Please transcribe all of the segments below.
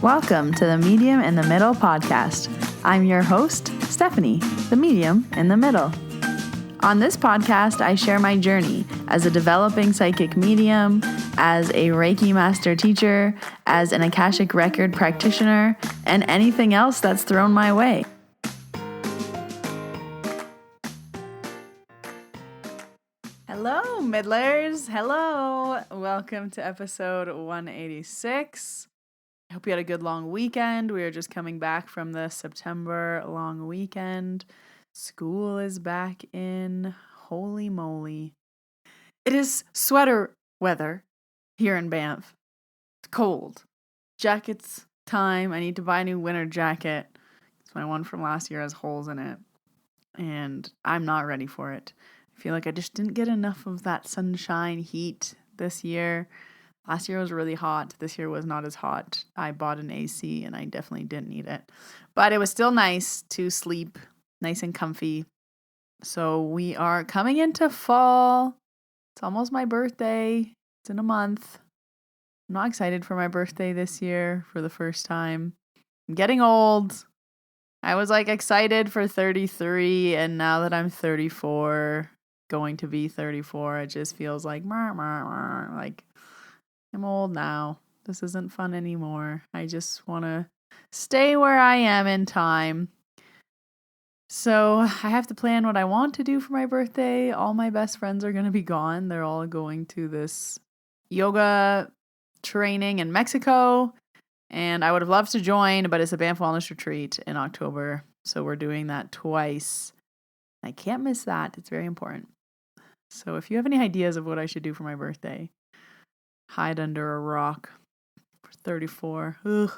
Welcome to the Medium in the Middle podcast. I'm your host, Stephanie, the medium in the middle. On this podcast, I share my journey as a developing psychic medium, as a Reiki master teacher, as an Akashic record practitioner, and anything else that's thrown my way. Hello, middlers. Hello. Welcome to episode 186. I hope you had a good long weekend. We are just coming back from the September long weekend. School is back in. Holy moly. It is sweater weather here in Banff. It's cold. Jackets time. I need to buy a new winter jacket. My one from last year has holes in it. And I'm not ready for it. I feel like I just didn't get enough of that sunshine heat this year. Last year was really hot. This year was not as hot. I bought an AC and I definitely didn't need it. But it was still nice to sleep, nice and comfy. So we are coming into fall. It's almost my birthday. It's in a month. I'm not excited for my birthday this year for the first time. I'm getting old. I was excited for 33, and now that I'm 34, going to be 34, it just feels like I'm old now. This isn't fun anymore. I just want to stay where I am in time. So I have to plan what I want to do for my birthday. All my best friends are going to be gone. They're all going to this yoga training in Mexico. And I would have loved to join, but it's a Banff Wellness Retreat in October. So we're doing that twice. I can't miss that. It's very important. So if you have any ideas of what I should do for my birthday, hide under a rock for 34. Ugh.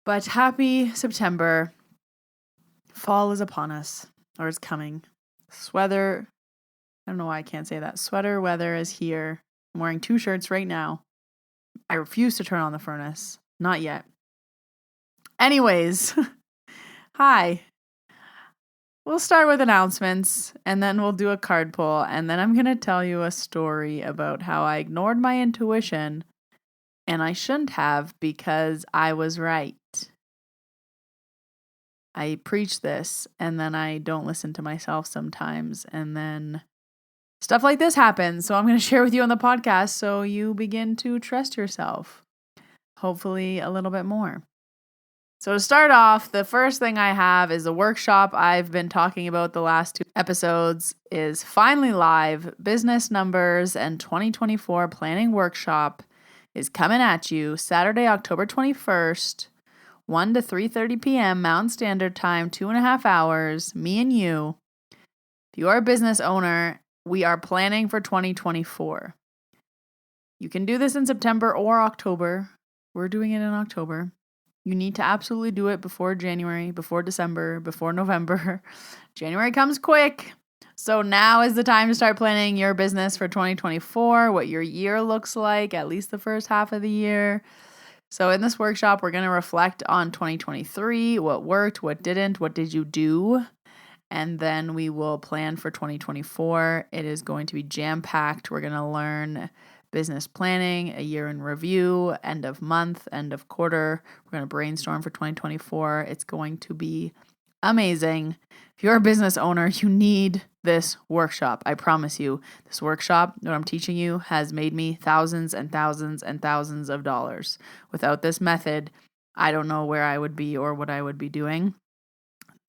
But happy September. Fall is upon us, or it's coming. Sweater, I don't know why I can't say that. Sweater weather is here. I'm wearing 2 shirts right now. I refuse to turn on the furnace. Not yet. Anyways, hi. We'll start with announcements, and then we'll do a card pull, and then I'm going to tell you a story about how I ignored my intuition, and I shouldn't have because I was right. I preach this, and then I don't listen to myself sometimes, and then stuff like this happens, so I'm going to share with you on the podcast so you begin to trust yourself, hopefully a little bit more. So to start off, the first thing I have is a workshop I've been talking about the last 2 episodes is finally live. Business Numbers and 2024 Planning Workshop is coming at you Saturday, October 21st, 1 to 3:30 p.m. Mountain Standard Time, 2.5 hours, me and you. If you are a business owner, we are planning for 2024. You can do this in September or October. We're doing it in October. You need to absolutely do it before January, before December, before November. January comes quick. So now is the time to start planning your business for 2024, what your year looks like, at least the first half of the year. So in this workshop, we're going to reflect on 2023, what worked, what didn't, what did you do? And then we will plan for 2024. It is going to be jam-packed. We're going to learn business planning, a year in review, end of month, end of quarter. We're going to brainstorm for 2024. It's going to be amazing. If you're a business owner, you need this workshop. I promise you, this workshop, what I'm teaching you, has made me thousands and thousands and thousands of dollars. Without this method, I don't know where I would be or what I would be doing.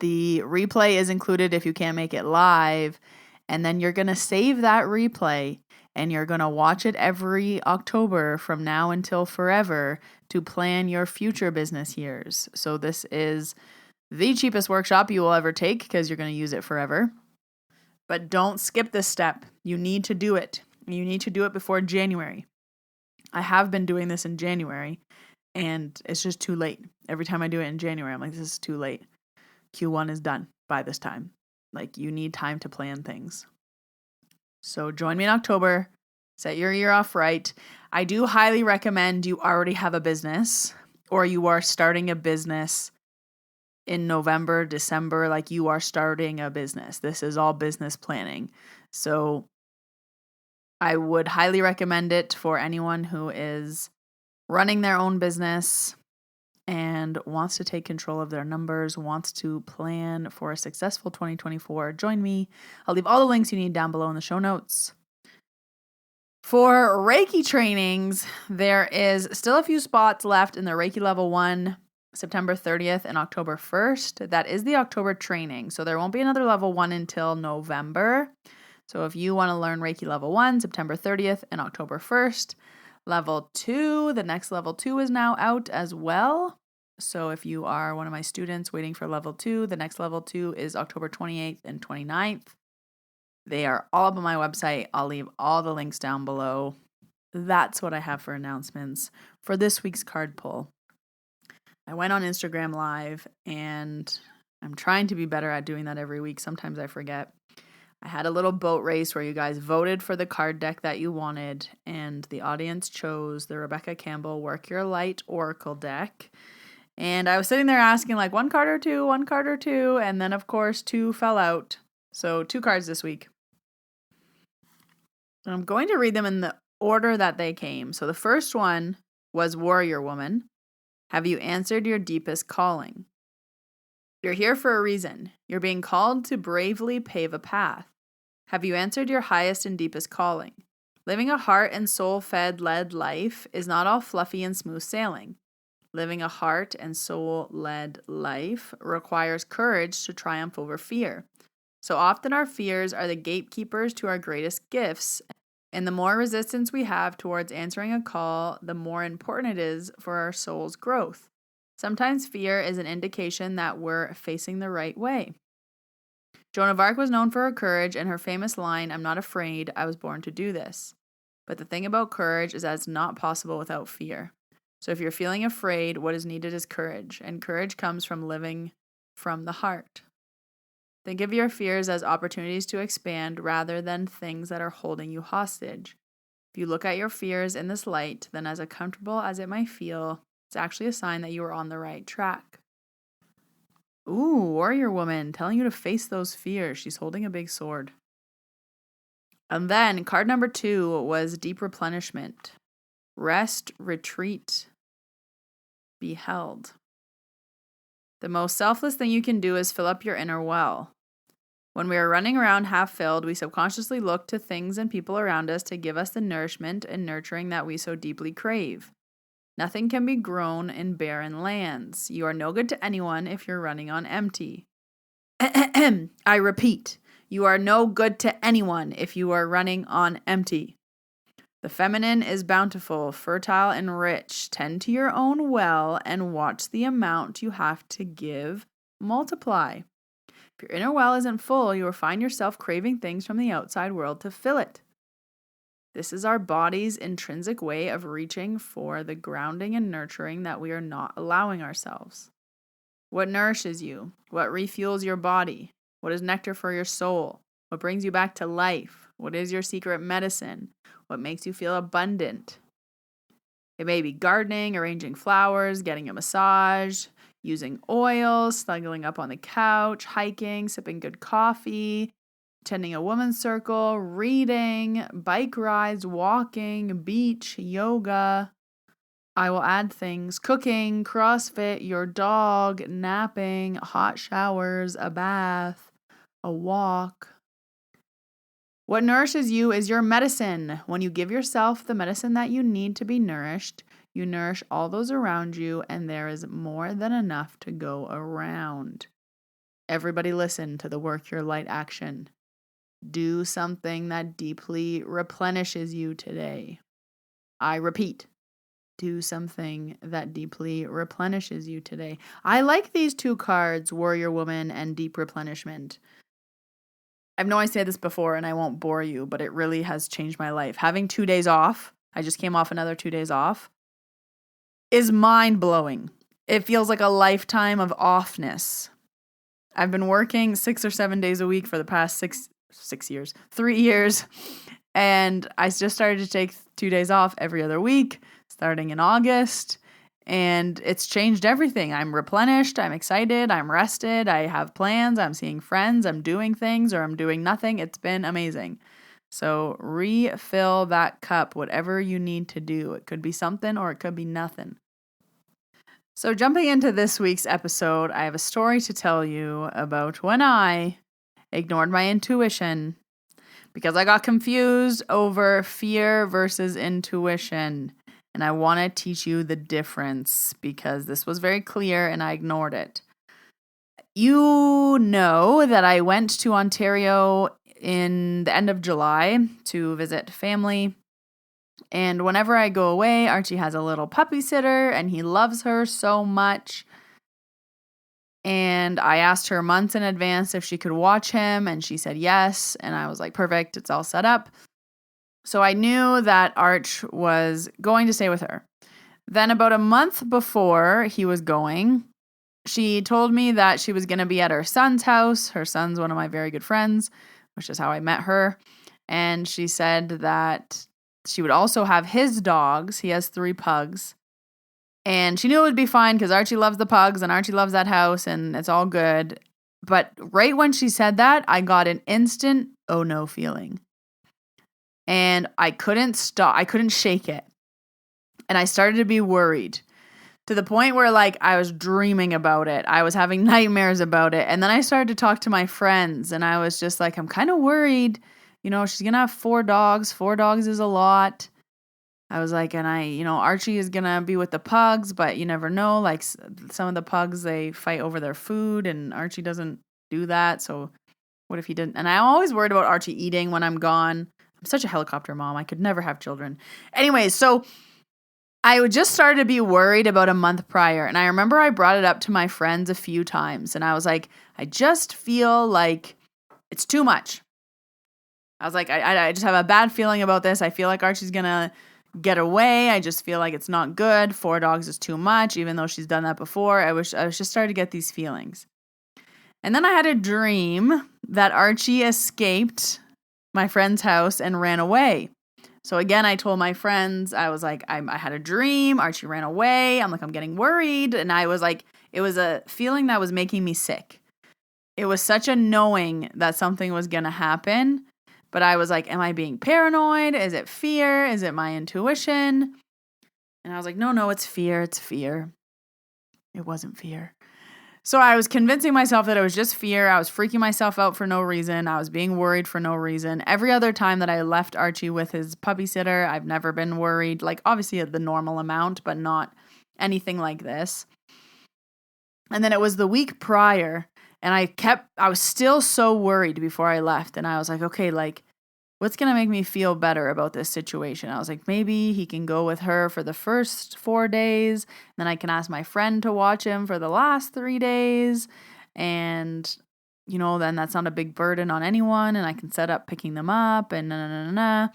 The replay is included if you can't make it live, and then you're going to save that replay and you're going to watch it every October from now until forever to plan your future business years. So this is the cheapest workshop you will ever take because you're going to use it forever. But don't skip this step. You need to do it. You need to do it before January. I have been doing this in January, and it's just too late. Every time I do it in January, I'm like, this is too late. Q1 is done by this time. You need time to plan things. So join me in October. Set your year off right. I do highly recommend you already have a business or you are starting a business in November, December, you are starting a business. This is all business planning. So I would highly recommend it for anyone who is running their own business, and wants to take control of their numbers, wants to plan for a successful 2024, join me. I'll leave all the links you need down below in the show notes. For Reiki trainings, there is still a few spots left in the Reiki Level 1, September 30th and October 1st. That is the October training, so there won't be another Level 1 until November. So if you want to learn Reiki Level 1, September 30th and October 1st. Level 2, the next Level 2 is now out as well. So if you are one of my students waiting for Level 2, the next Level 2 is October 28th and 29th. They are all up on my website. I'll leave all the links down below. That's what I have for announcements for this week's card pull. I went on Instagram Live, and I'm trying to be better at doing that every week. Sometimes I forget. I had a little boat race where you guys voted for the card deck that you wanted, and the audience chose the Rebecca Campbell Work Your Light Oracle deck. And I was sitting there asking like one card or two, and then of course 2 fell out. So 2 cards this week. And I'm going to read them in the order that they came. So the first one was Warrior Woman. Have you answered your deepest calling? You're here for a reason. You're being called to bravely pave a path. Have you answered your highest and deepest calling? Living a heart and soul-fed led life is not all fluffy and smooth sailing. Living a heart and soul-led life requires courage to triumph over fear. So often our fears are the gatekeepers to our greatest gifts, and the more resistance we have towards answering a call, the more important it is for our soul's growth. Sometimes fear is an indication that we're facing the right way. Joan of Arc was known for her courage and her famous line, "I'm not afraid, I was born to do this." But the thing about courage is that it's not possible without fear. So if you're feeling afraid, what is needed is courage, and courage comes from living from the heart. Think of your fears as opportunities to expand rather than things that are holding you hostage. If you look at your fears in this light, then as uncomfortable as it might feel, it's actually a sign that you are on the right track. Ooh, Warrior Woman, telling you to face those fears. She's holding a big sword. And then card number 2 was Deep Replenishment. Rest, retreat, be held. The most selfless thing you can do is fill up your inner well. When we are running around half filled, we subconsciously look to things and people around us to give us the nourishment and nurturing that we so deeply crave. Nothing can be grown in barren lands. You are no good to anyone if you're running on empty. I repeat, you are no good to anyone if you are running on empty. The feminine is bountiful, fertile, and rich. Tend to your own well and watch the amount you have to give multiply. If your inner well isn't full, you will find yourself craving things from the outside world to fill it. This is our body's intrinsic way of reaching for the grounding and nurturing that we are not allowing ourselves. What nourishes you? What refuels your body? What is nectar for your soul? What brings you back to life? What is your secret medicine? What makes you feel abundant? It may be gardening, arranging flowers, getting a massage, using oils, snuggling up on the couch, hiking, sipping good coffee, attending a women's circle, reading, bike rides, walking, beach, yoga. I will add things: cooking, CrossFit, your dog, napping, hot showers, a bath, a walk. What nourishes you is your medicine. When you give yourself the medicine that you need to be nourished, you nourish all those around you, and there is more than enough to go around. Everybody listen to the Work Your Light action. Do something that deeply replenishes you today. I repeat, do something that deeply replenishes you today. I like these 2 cards, Warrior Woman and Deep Replenishment. I know I said this before and I won't bore you, but it really has changed my life. Having 2 days off, I just came off another 2 days off, is mind-blowing. It feels like a lifetime of offness. I've been working 6 or 7 days a week for the past 3 years. And I just started to take 2 days off every other week, starting in August. And it's changed everything. I'm replenished. I'm excited. I'm rested. I have plans. I'm seeing friends. I'm doing things, or I'm doing nothing. It's been amazing. So refill that cup, whatever you need to do. It could be something or it could be nothing. So jumping into this week's episode, I have a story to tell you about when I ignored my intuition because I got confused over fear versus intuition. And I want to teach you the difference because this was very clear and I ignored it. You know that I went to Ontario in the end of July to visit family. And whenever I go away, Archie has a little puppy sitter and he loves her so much. And I asked her months in advance if she could watch him and she said yes. And I was like, perfect, it's all set up. So I knew that Arch was going to stay with her. Then about a month before he was going, she told me that she was going to be at her son's house. Her son's one of my very good friends, which is how I met her. And she said that she would also have his dogs. He has 3 pugs. And she knew it would be fine because Archie loves the pugs and Archie loves that house and it's all good. But right when she said that, I got an instant oh no feeling. And I couldn't stop. I couldn't shake it. And I started to be worried to the point where like I was dreaming about it. I was having nightmares about it. And then I started to talk to my friends and I was just like, I'm kind of worried. You know, she's going to have 4 dogs. 4 dogs is a lot. I was like, and Archie is going to be with the pugs, but you never know. Like some of the pugs, they fight over their food and Archie doesn't do that. So what if he didn't? And I'm always worried about Archie eating when I'm gone. I'm such a helicopter mom. I could never have children. Anyways, so I just started to be worried about a month prior. And I remember I brought it up to my friends a few times. And I was like, I just feel like it's too much. I was like, I just have a bad feeling about this. I feel like Archie's going to get away. I just feel like it's not good. 4 dogs is too much, even though she's done that before. I was just starting to get these feelings. And then I had a dream that Archie escaped my friend's house and ran away. So again, I told my friends, I was like, I had a dream. Archie ran away. I'm like, I'm getting worried. And I was like, it was a feeling that was making me sick. It was such a knowing that something was going to happen. But I was like, am I being paranoid? Is it fear? Is it my intuition? And I was like, no, it's fear. It's fear. It wasn't fear. So I was convincing myself that it was just fear. I was freaking myself out for no reason. I was being worried for no reason. Every other time that I left Archie with his puppy sitter, I've never been worried. Like obviously the normal amount, but not anything like this. And then it was the week prior. And I was still so worried before I left. And I was like, okay, like, what's going to make me feel better about this situation? I was like, maybe he can go with her for the first 4 days. Then I can ask my friend to watch him for the last 3 days. And, then that's not a big burden on anyone. And I can set up picking them up and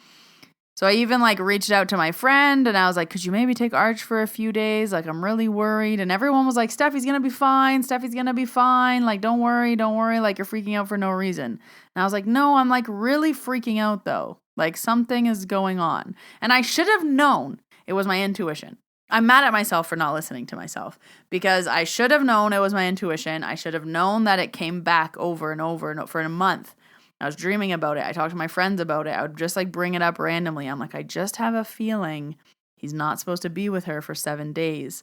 So I even reached out to my friend and I was like, could you maybe take Arch for a few days? Like, I'm really worried. And everyone was like, Steffi's going to be fine. Steffi's going to be fine. Like, don't worry. Like, you're freaking out for no reason. And I was like, no, I'm really freaking out though. Like, something is going on. And I should have known it was my intuition. I'm mad at myself for not listening to myself because I should have known it was my intuition. I should have known that it came back over and over and for a month. I was dreaming about it. I talked to my friends about it. I would just bring it up randomly. I'm like, I just have a feeling he's not supposed to be with her for 7 days.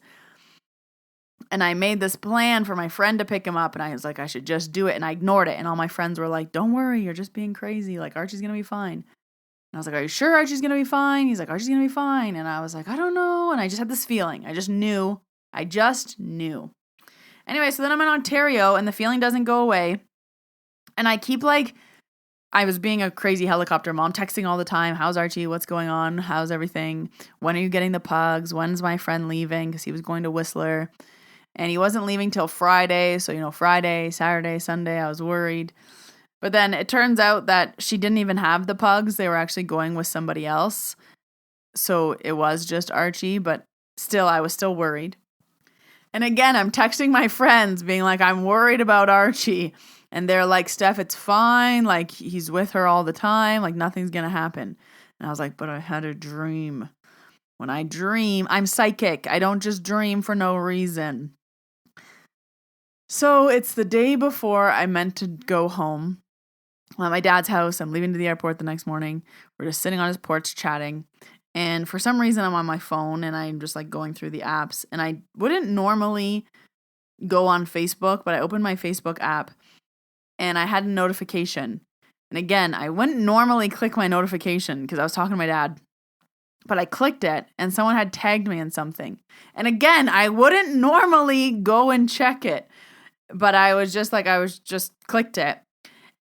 And I made this plan for my friend to pick him up. And I was like, I should just do it. And I ignored it. And all my friends were like, don't worry. You're just being crazy. Like, Archie's going to be fine. And I was like, are you sure Archie's going to be fine? He's like, Archie's going to be fine. And I was like, I don't know. And I just had this feeling. I just knew. Anyway, so then I'm in Ontario and the feeling doesn't go away. And I keep I was being a crazy helicopter mom, texting all the time. How's Archie? What's going on? How's everything? When are you getting the pugs? When's my friend leaving? Because he was going to Whistler. And he wasn't leaving till Friday. So, Friday, Saturday, Sunday, I was worried. But then it turns out that she didn't even have the pugs. They were actually going with somebody else. So it was just Archie. But still, I was still worried. And again, I'm texting my friends being like, I'm worried about Archie. And they're like, Steph, it's fine. Like, he's with her all the time. Like, nothing's going to happen. And I was like, but I had a dream. When I dream, I'm psychic. I don't just dream for no reason. So it's the day before I meant to go home. I'm at my dad's house. I'm leaving to the airport the next morning. We're just sitting on his porch chatting. And for some reason, I'm on my phone and I'm just like going through the apps. And I wouldn't normally go on Facebook, but I opened my Facebook app and I had a notification. And again, I wouldn't normally click my notification because I was talking to my dad. But I clicked it and someone had tagged me in something. And again, I wouldn't normally go and check it. But I was just clicked it.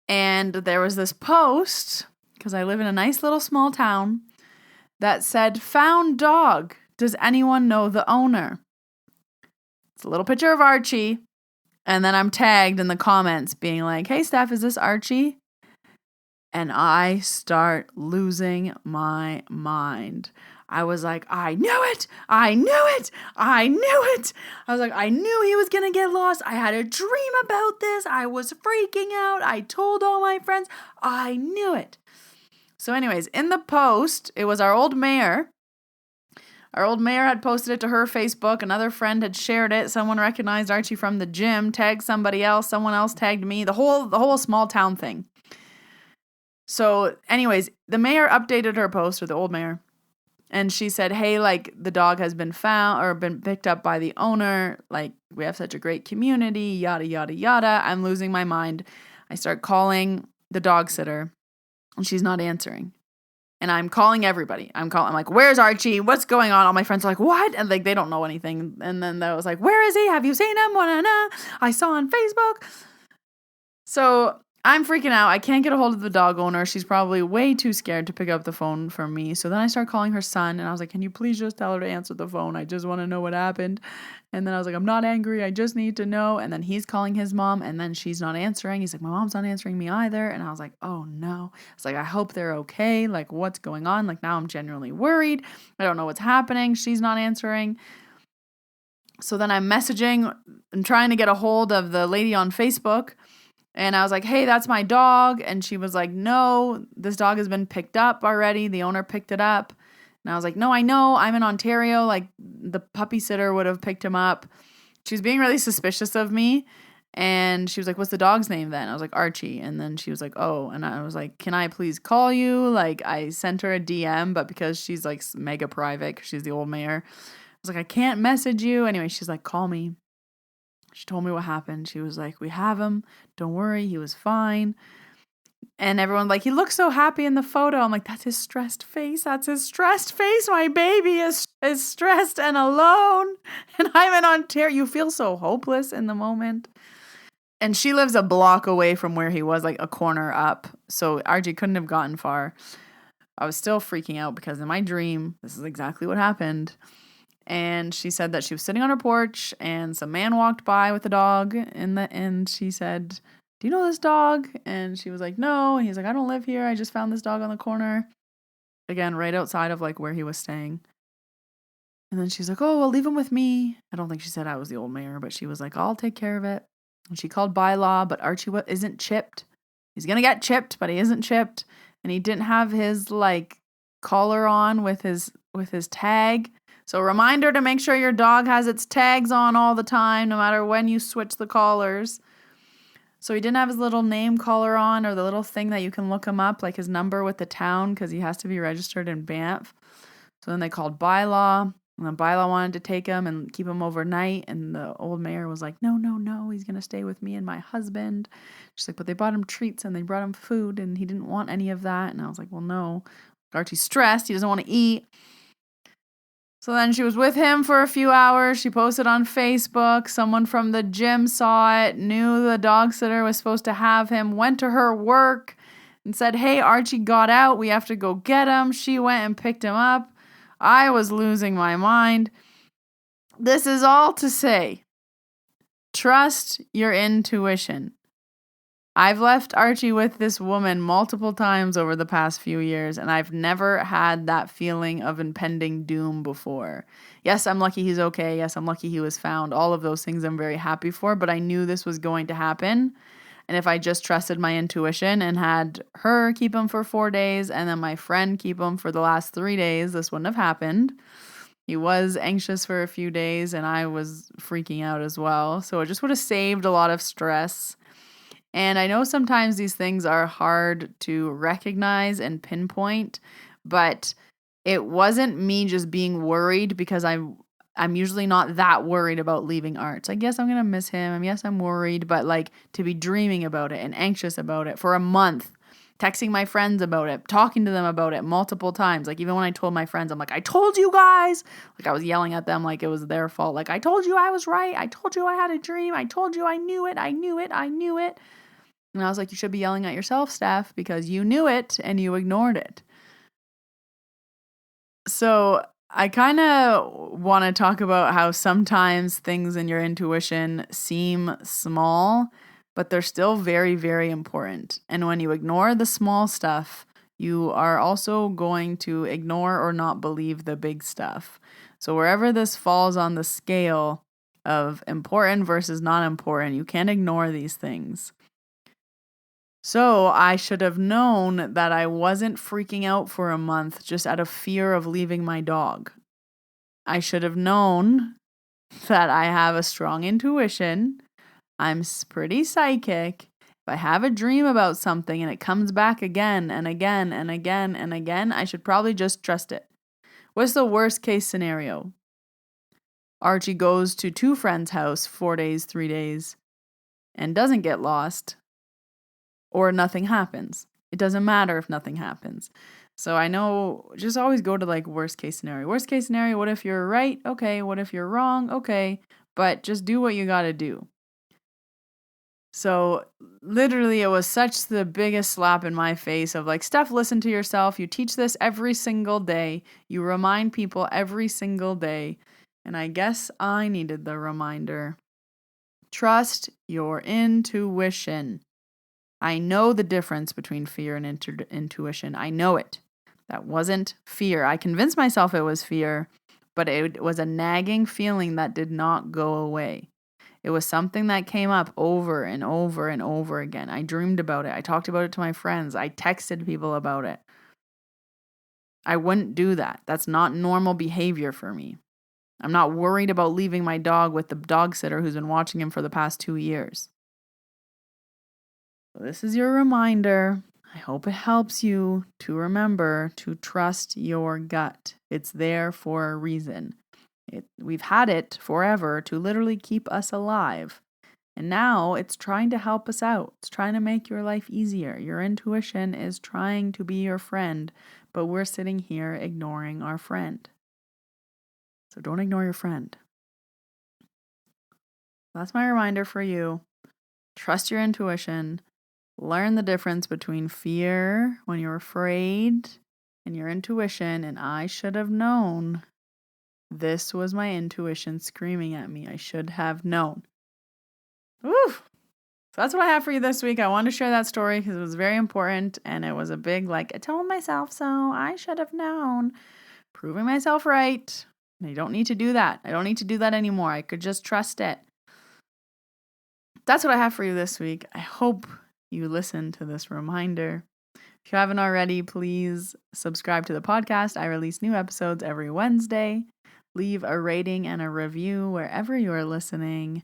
And there was this post, because I live in a nice little small town, that said, "Found dog. Does anyone know the owner?" It's a little picture of Archie. And then I'm tagged in the comments being like, "Hey, Steph, is this Archie?" And I start losing my mind. I was like, I knew it. I knew it. I knew it. I was like, I knew he was going to get lost. I had a dream about this. I was freaking out. I told all my friends. I knew it. So anyways, in the post, it was our old mayor. Our old mayor had posted it to her Facebook. Another friend had shared it. Someone recognized Archie from the gym, tagged somebody else. Someone else tagged me. The whole small town thing. So anyways, the mayor updated her post, or the old mayor, and she said, "Hey, like, the dog has been found or been picked up by the owner. Like, we have such a great community, yada, yada, yada." I'm losing my mind. I start calling the dog sitter and she's not answering. And I'm calling everybody. I'm like, "Where's Archie? What's going on?" All my friends are like, "What?" And like, they don't know anything. And then I was like, "Where is he? Have you seen him? I saw on Facebook." So I'm freaking out. I can't get a hold of the dog owner. She's probably way too scared to pick up the phone for me. So then I start calling her son and I was like, "Can you please just tell her to answer the phone? I just want to know what happened." And then I was like, "I'm not angry. I just need to know." And then he's calling his mom and then she's not answering. He's like, "My mom's not answering me either." And I was like, "Oh no." It's like, I hope they're okay. Like, what's going on? Like, now I'm genuinely worried. I don't know what's happening. She's not answering. So then I'm messaging and trying to get a hold of the lady on Facebook. And I was like, "Hey, that's my dog." And she was like, "No, this dog has been picked up already. The owner picked it up." And I was like, "No, I know. I'm in Ontario. Like, the puppy sitter would have picked him up." She was being really suspicious of me. And she was like, "What's the dog's name then?" I was like, "Archie." And then she was like, "Oh." And I was like, "Can I please call you?" Like, I sent her a DM, but because she's like mega private, 'cause she's the old mayor, I was like, "I can't message you." Anyway, she's like, "Call me." She told me what happened. She was like, "We have him. Don't worry. He was fine." And everyone like, "He looks so happy in the photo." I'm like, "That's his stressed face. That's his stressed face. My baby is stressed and alone. And I'm in Ontario." You feel so hopeless in the moment. And she lives a block away from where he was, like a corner up. So Archie couldn't have gotten far. I was still freaking out because in my dream, this is exactly what happened. And she said that she was sitting on her porch and some man walked by with a dog and she said, "Do you know this dog?" And she was like, "No." And he's like, "I don't live here. I just found this dog on the corner." Again, right outside of like where he was staying. And then she's like, "Oh, well, leave him with me." I don't think she said I was the old mayor, but she was like, "I'll take care of it." And she called bylaw, but Archie isn't chipped. He's going to get chipped, but he isn't chipped. And he didn't have his like collar on with his tag. So reminder to make sure your dog has its tags on all the time, no matter when you switch the collars. So he didn't have his little name collar on or the little thing that you can look him up, like his number with the town, because he has to be registered in Banff. So then they called bylaw, and then bylaw wanted to take him and keep him overnight. And the old mayor was like, "No, no, no, he's going to stay with me and my husband." She's like, "But they bought him treats and they brought him food and he didn't want any of that." And I was like, "Well, no, Archie's stressed. He doesn't want to eat." So then she was with him for a few hours. She posted on Facebook. Someone from the gym saw it, knew the dog sitter was supposed to have him, went to her work and said, "Hey, Archie got out. We have to go get him." She went and picked him up. I was losing my mind. This is all to say, trust your intuition. I've left Archie with this woman multiple times over the past few years, and I've never had that feeling of impending doom before. Yes, I'm lucky he's okay. Yes, I'm lucky he was found. All of those things I'm very happy for, but I knew this was going to happen. And if I just trusted my intuition and had her keep him for 4 days and then my friend keep him for the last 3 days, this wouldn't have happened. He was anxious for a few days and I was freaking out as well. So it just would have saved a lot of stress. And I know sometimes these things are hard to recognize and pinpoint, but It wasn't me just being worried because I'm usually not that worried about leaving arts. I guess I'm going to miss him. Yes, I'm worried, but like to be dreaming about it and anxious about it for a month, texting my friends about it, talking to them about it multiple times. Like even when I told my friends, I'm like, I told you guys. Like I was yelling at them like it was their fault. Like I told you I was right. I told you I had a dream. I told you I knew it. I knew it. I knew it. And I was like, you should be yelling at yourself, Steph, because you knew it and you ignored it. So I kind of want to talk about how sometimes things in your intuition seem small, but they're still very, very important. And when you ignore the small stuff, you are also going to ignore or not believe the big stuff. So wherever this falls on the scale of important versus not important, you can't ignore these things. So I should have known that I wasn't freaking out for a month just out of fear of leaving my dog. I should have known that I have a strong intuition. I'm pretty psychic. If I have a dream about something and it comes back again and again and again and again, I should probably just trust it. What's the worst case scenario? Archie goes to 2 friends' house 4 days, 3 days, and doesn't get lost. Or nothing happens. It doesn't matter if nothing happens. So I know, just always go to like worst case scenario. Worst case scenario, what if you're right? Okay. What if you're wrong? Okay. But just do what you got to do. So literally it was such the biggest slap in my face of like, Steph, listen to yourself. You teach this every single day. You remind people every single day. And I guess I needed the reminder. Trust your intuition. I know the difference between fear and intuition. I know it. That wasn't fear. I convinced myself it was fear, but it was a nagging feeling that did not go away. It was something that came up over and over and over again. I dreamed about it. I talked about it to my friends. I texted people about it. I wouldn't do that. That's not normal behavior for me. I'm not worried about leaving my dog with the dog sitter who's been watching him for the past 2 years. This is your reminder. I hope it helps you to remember to trust your gut. It's there for a reason. We've had it forever to literally keep us alive. And now it's trying to help us out. It's trying to make your life easier. Your intuition is trying to be your friend, but we're sitting here ignoring our friend. So don't ignore your friend. That's my reminder for you. Trust your intuition. Learn the difference between fear when you're afraid and your intuition. And I should have known. This was my intuition screaming at me. I should have known. Woo! So that's what I have for you this week. I wanted to share that story because it was very important. And it was a big, I told myself so. I should have known. Proving myself right. And I don't need to do that. I don't need to do that anymore. I could just trust it. That's what I have for you this week. I hope you listen to this reminder. If you haven't already, please subscribe to the podcast. I release new episodes every Wednesday. Leave a rating and a review wherever you are listening.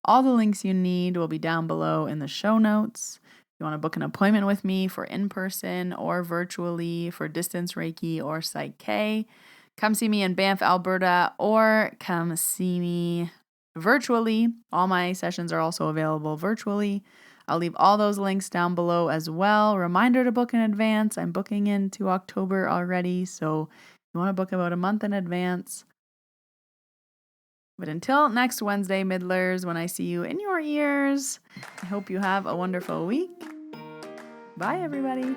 All the links you need will be down below in the show notes. If you want to book an appointment with me for in-person or virtually for Distance Reiki or PSYCH-K, come see me in Banff, Alberta, or come see me virtually. All my sessions are also available virtually. I'll leave all those links down below as well. Reminder to book in advance. I'm booking into October already, so you want to book about a month in advance. But until next Wednesday, Middlers, when I see you in your ears, I hope you have a wonderful week. Bye, everybody.